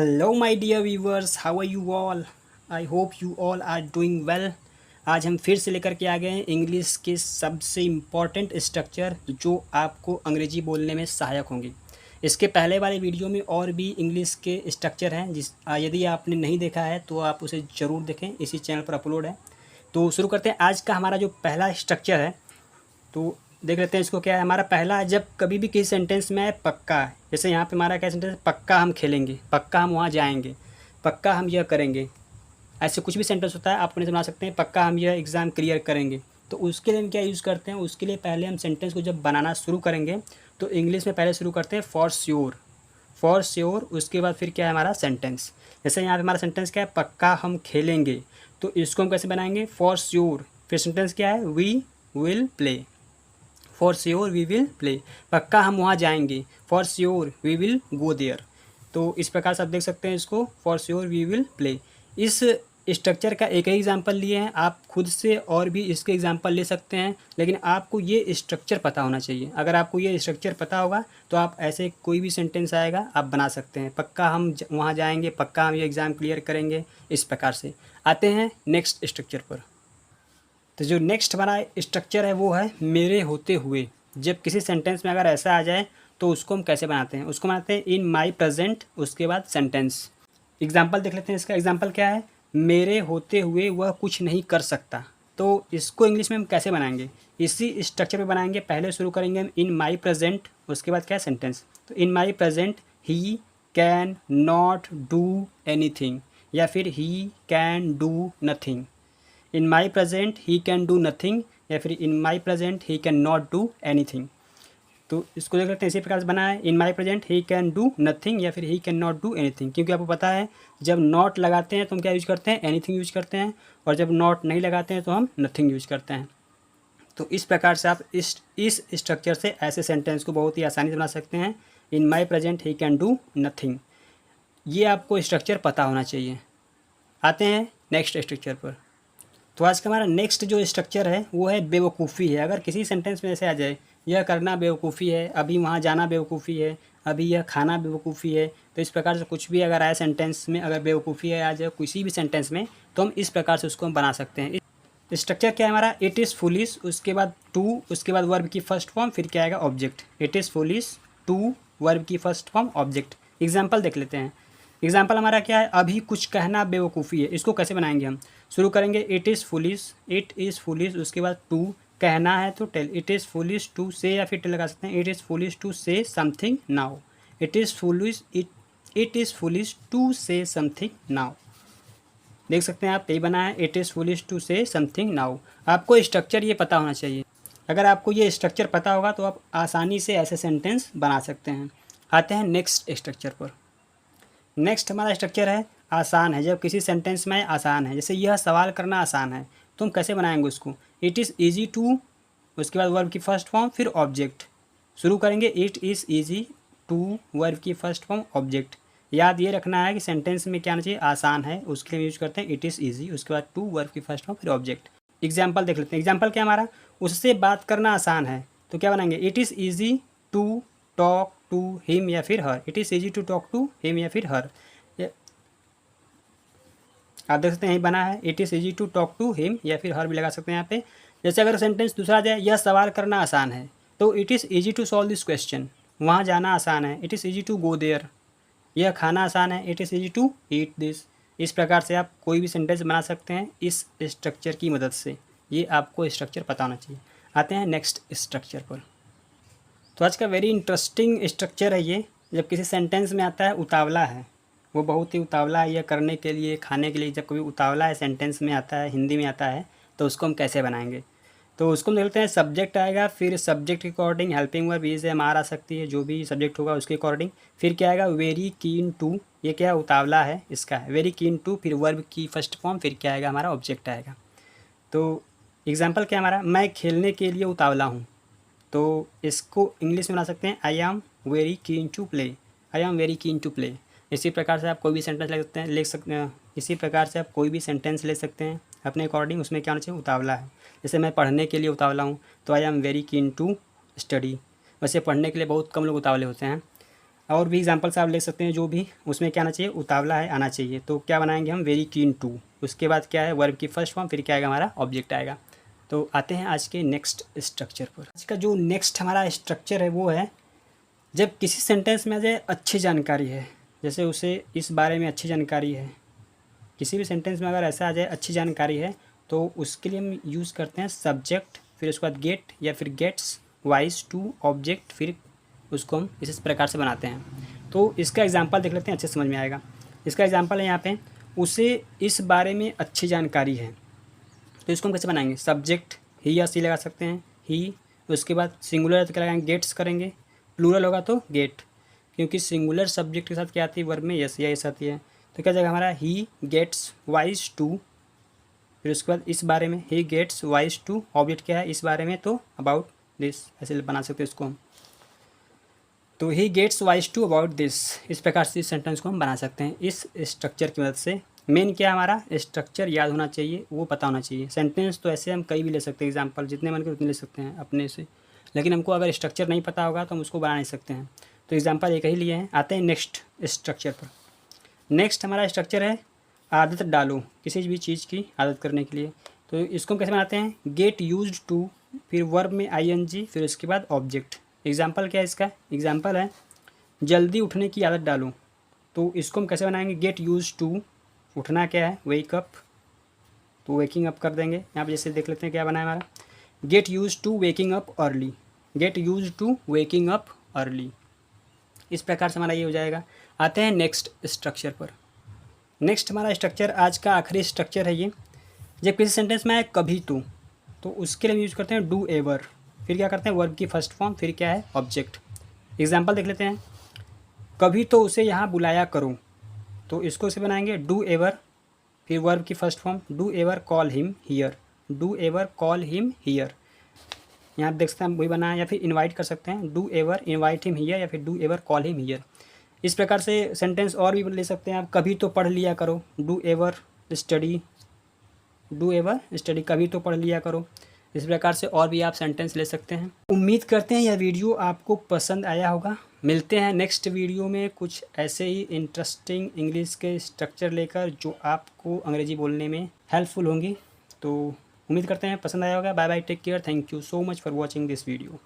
Hello my dear viewers, how are you all. I hope you all are doing well. आज हम फिर से लेकर के आ गए हैं इंग्लिश के सबसे इम्पॉर्टेंट स्ट्रक्चर जो आपको अंग्रेजी बोलने में सहायक होंगे। इसके पहले वाले वीडियो में और भी इंग्लिश के स्ट्रक्चर हैं यदि आपने नहीं देखा है तो आप उसे ज़रूर देखें, इसी चैनल पर अपलोड है। तो शुरू करते हैं। आज का हमारा जो पहला स्ट्रक्चर है तो देख लेते हैं इसको क्या है। हमारा पहला, जब कभी भी किसी सेंटेंस में पक्का है, जैसे यहाँ पे हमारा क्या सेंटेंस है, पक्का हम खेलेंगे, पक्का हम वहाँ जाएंगे, पक्का हम यह करेंगे, ऐसे कुछ भी सेंटेंस होता है आप अपने से बना सकते हैं। पक्का हम यह एग्ज़ाम क्लियर करेंगे, तो उसके लिए हम क्या यूज़ करते हैं, उसके लिए पहले हम सेंटेंस को जब बनाना शुरू करेंगे तो इंग्लिश में पहले शुरू करते हैं फॉर श्योर, फॉर श्योर। उसके बाद फिर क्या है हमारा सेंटेंस। जैसे यहाँ पे हमारा सेंटेंस क्या है, पक्का हम खेलेंगे, तो इसको हम कैसे बनाएंगे, फॉर श्योर। फिर सेंटेंस क्या है, we will play, for sure we will play. पक्का हम वहाँ जाएंगे, for sure we will go there. तो इस प्रकार से आप देख सकते हैं इसको, for sure we will play. इस स्ट्रक्चर का एक ही एग्जाम्पल लिए हैं, आप खुद से और भी इसके एग्जाम्पल ले सकते हैं, लेकिन आपको ये स्ट्रक्चर पता होना चाहिए। अगर आपको ये स्ट्रक्चर पता होगा तो आप ऐसे कोई भी सेंटेंस आएगा आप बना सकते हैं। पक्का हम वहाँ जाएंगे, पक्का हम ये एग्ज़ाम क्लियर करेंगे, इस प्रकार से। आते हैं नेक्स्ट स्ट्रक्चर पर। तो जो नेक्स्ट हमारा स्ट्रक्चर है वो है मेरे होते हुए। जब किसी सेंटेंस में अगर ऐसा आ जाए तो उसको हम कैसे बनाते हैं, उसको बनाते हैं इन माई प्रेजेंट, उसके बाद सेंटेंस। एग्जाम्पल देख लेते हैं। इसका एग्जाम्पल क्या है, मेरे होते हुए वह कुछ नहीं कर सकता। तो इसको इंग्लिश में हम कैसे बनाएंगे, इसी स्ट्रक्चर में बनाएंगे। पहले शुरू करेंगे हम इन माई प्रेजेंट, उसके बाद क्या है सेंटेंस। तो in my present he can not do anything, या फिर he can do nothing. In my present he can do nothing, या फिर in my present he can not do anything. तो इसको देख लेते हैं, इसी प्रकार से बना है, in my present he can do nothing या फिर he can not do anything. क्योंकि आपको पता है जब नॉट लगाते हैं तो हम क्या यूज़ करते हैं, एनीथिंग यूज़ करते हैं, और जब नॉट नहीं लगाते हैं तो हम नथिंग यूज़ करते हैं। तो इस प्रकार से आप इस स्ट्रक्चर से ऐसे सेंटेंस को बहुत ही आसानी से बना सकते हैं। In my present he can do nothing, ये आपको स्ट्रक्चर पता होना चाहिए। आते हैं नेक्स्ट स्ट्रक्चर पर। तो आज का हमारा नेक्स्ट जो स्ट्रक्चर है वो है बेवकूफ़ी है। अगर किसी सेंटेंस में ऐसे आ जाए, यह करना बेवकूफ़ी है, अभी वहाँ जाना बेवकूफ़ी है, अभी यह खाना बेवकूफ़ी है, तो इस प्रकार से कुछ भी अगर आए सेंटेंस में, अगर बेवकूफ़ी है आ जाए किसी भी सेंटेंस में, तो हम इस प्रकार से उसको हम बना सकते हैं। स्ट्रक्चर क्या है हमारा, इट इज़ फुलिश, उसके बाद टू, उसके बाद वर्ब की फर्स्ट फॉर्म, फिर क्या आएगा object. It is foolish to, verb की फर्स्ट फॉर्म, ऑब्जेक्ट। एग्जाम्पल देख लेते हैं। एग्जाम्पल हमारा क्या है, अभी कुछ कहना बेवकूफ़ी है। इसको कैसे बनाएंगे हम, शुरू करेंगे it is foolish, it is foolish, उसके बाद टू, कहना है तो tell. It is foolish to say, या फिर टेल लगा सकते हैं, it is foolish to say something now. It is foolish, it is foolish to say something now. देख सकते हैं आप, यही बना है, it is foolish to say something now. आपको स्ट्रक्चर ये पता होना चाहिए। अगर आपको ये स्ट्रक्चर पता होगा तो आप आसानी से ऐसे सेंटेंस बना सकते हैं। आते हैं नेक्स्ट स्ट्रक्चर पर। नेक्स्ट हमारा स्ट्रक्चर है आसान है। जब किसी सेंटेंस में आसान है, जैसे यह सवाल करना आसान है, तो हम कैसे बनाएंगे उसको, इट इज़ ईजी टू, उसके बाद वर्ब की फर्स्ट फॉर्म, फिर ऑब्जेक्ट। शुरू करेंगे it is easy to, verb की फर्स्ट फॉर्म, ऑब्जेक्ट। याद ये रखना है कि सेंटेंस में क्या आना चाहिए, आसान है, उसके लिए यूज करते हैं इट इज़ ईजी, उसके बाद टू, वर्ब की फर्स्ट फॉर्म, फिर ऑब्जेक्ट। एग्जाम्पल देख लेते हैं। एग्जाम्पल क्या हमारा, उससे बात करना आसान है, तो क्या बनाएंगे, it is easy to talk to him या फिर her. It is easy to talk to him या फिर हर। आप देख सकते हैं यही बना है, it is easy to talk to him, या फिर हर भी लगा सकते हैं यहाँ पे। जैसे अगर सेंटेंस दूसरा जाए, यह सवाल करना आसान है, तो it is easy to solve this question, वहाँ जाना आसान है, it is easy to go there. यह खाना आसान है, it is easy to eat this. इस प्रकार से आप कोई भी सेंटेंस बना सकते हैं इस स्ट्रक्चर की मदद से। ये आपको स्ट्रक्चर पता होना चाहिए। आते हैं नेक्स्ट स्ट्रक्चर पर। तो आज का वेरी इंटरेस्टिंग स्ट्रक्चर है ये। जब किसी सेंटेंस में आता है उतावला है, वो बहुत ही उतावला है, यह करने के लिए, खाने के लिए, जब कभी उतावला है सेंटेंस में आता है, हिंदी में आता है, तो उसको हम कैसे बनाएंगे। तो उसको हम देखते हैं, सब्जेक्ट आएगा, फिर सब्जेक्ट के according helping verb is am are आ सकती है, जो भी सब्जेक्ट होगा उसके अकॉर्डिंग। फिर क्या आएगा, वेरी कीन टू, ये क्या है, उतावला है, इसका है वेरी कीन टू, फिर वर्ब की फर्स्ट फॉर्म, फिर क्या आएगा हमारा ऑब्जेक्ट आएगा। तो एग्जाम्पल क्या हमारा, मैं खेलने के लिए उतावला हूँ, तो इसको इंग्लिश में बना सकते हैं, I am very keen to play, I am very keen to play. इसी प्रकार से आप कोई भी सेंटेंस ले सकते हैं, इसी प्रकार से आप कोई भी सेंटेंस ले सकते हैं अपने अकॉर्डिंग। उसमें क्या होना चाहिए, उतावला है। जैसे मैं पढ़ने के लिए उतावला हूँ, तो I am very keen to study. वैसे पढ़ने के लिए बहुत कम लोग उतावले होते हैं। और भी एग्जांपल्स आप ले सकते हैं, जो भी उसमें क्या आना चाहिए, उतावला है आना चाहिए। तो क्या बनाएंगे हम, वेरी कीन टू, उसके बाद क्या है वर्ब की फर्स्ट फॉर्म, फिर क्या आएगा हमारा ऑब्जेक्ट आएगा। तो आते हैं आज के नेक्स्ट स्ट्रक्चर पर। आज का जो नेक्स्ट हमारा स्ट्रक्चर है वो है जब किसी सेंटेंस में आ जाए अच्छी जानकारी है, जैसे उसे इस बारे में अच्छी जानकारी है, किसी भी सेंटेंस में अगर ऐसा आ जाए अच्छी जानकारी है तो उसके लिए हम यूज़ करते हैं सब्जेक्ट, फिर उसके बाद गेट या फिर गेट्स वाइज टू ऑब्जेक्ट, फिर उसको हम इस प्रकार से बनाते हैं। तो इसका एग्जांपल देख लेते हैं, अच्छे समझ में आएगा। इसका एग्जांपल है यहाँ पे, उसे इस बारे में अच्छी जानकारी है, तो इसको हम कैसे बनाएंगे, सब्जेक्ट ही या सी लगा सकते हैं, ही, उसके बाद सिंगुलर है तो क्या लगाएंगे, गेट्स करेंगे, प्लूरल होगा तो गेट, क्योंकि सिंगुलर सब्जेक्ट के साथ क्या आती है, वर्ब में यस या यस आती है। तो क्या जाएगा हमारा, ही गेट्स वाइज टू, फिर उसके बाद इस बारे में, he gets wise to, object क्या है इस बारे में, तो अबाउट दिस, ऐसे बना सकते हैं इसको हम। तो he gets wise to about this, इस प्रकार से इस सेंटेंस को हम बना सकते हैं इस स्ट्रक्चर की मदद से। मेन क्या हमारा स्ट्रक्चर याद होना चाहिए, वो पता होना चाहिए। सेंटेंस तो ऐसे हम कई भी ले सकते हैं, एग्जांपल जितने मन के उतने ले सकते हैं अपने से, लेकिन हमको अगर स्ट्रक्चर नहीं पता होगा तो हम उसको बना नहीं सकते हैं। तो एग्जांपल एक ही लिए हैं। आते हैं नेक्स्ट स्ट्रक्चर पर। नेक्स्ट हमारा स्ट्रक्चर है आदत डालो, किसी भी चीज़ की आदत करने के लिए। तो इसको हम कैसे बनाते हैं, गेट यूज्ड टू, फिर वर्ब में आईएनजी, फिर उसके बाद ऑब्जेक्ट। एग्जाम्पल क्या है इसका, एग्जाम्पल है जल्दी उठने की आदत डालो। तो इसको हम कैसे बनाएंगे, गेट यूज टू, उठना क्या है, वेक अप, तो वेकिंग अप कर देंगे। यहाँ पे जैसे देख लेते हैं क्या बना है हमारा, get used to waking up early, get used to waking up early, इस प्रकार से हमारा ये हो जाएगा। आते हैं नेक्स्ट स्ट्रक्चर पर। नेक्स्ट हमारा स्ट्रक्चर आज का आखिरी स्ट्रक्चर है ये, जब किसी सेंटेंस में आए कभी तो उसके लिए हम यूज़ करते हैं डू एवर, फिर क्या करते हैं वर्ब की फर्स्ट फॉर्म, फिर क्या है ऑब्जेक्ट। एग्जाम्पल देख लेते हैं, कभी तो उसे यहाँ बुलाया करो, तो इसको से बनाएंगे डू एवर, फिर वर्ब की first form, do ever call him here, do ever call him here. यहाँ देख सकते हैं वही बना है, या फिर इनवाइट कर सकते हैं, do ever invite him here, या फिर do ever call him here. इस प्रकार से सेंटेंस और भी ले सकते हैं आप, कभी तो पढ़ लिया करो, do ever study, do ever study, कभी तो पढ़ लिया करो। इस प्रकार से और भी आप सेंटेंस ले सकते हैं। उम्मीद करते हैं यह वीडियो आपको पसंद आया होगा। मिलते हैं नेक्स्ट वीडियो में कुछ ऐसे ही इंटरेस्टिंग इंग्लिश के स्ट्रक्चर लेकर जो आपको अंग्रेजी बोलने में हेल्पफुल होंगी। तो उम्मीद करते हैं पसंद आया होगा। Bye bye, take care, thank you so much for watching this video.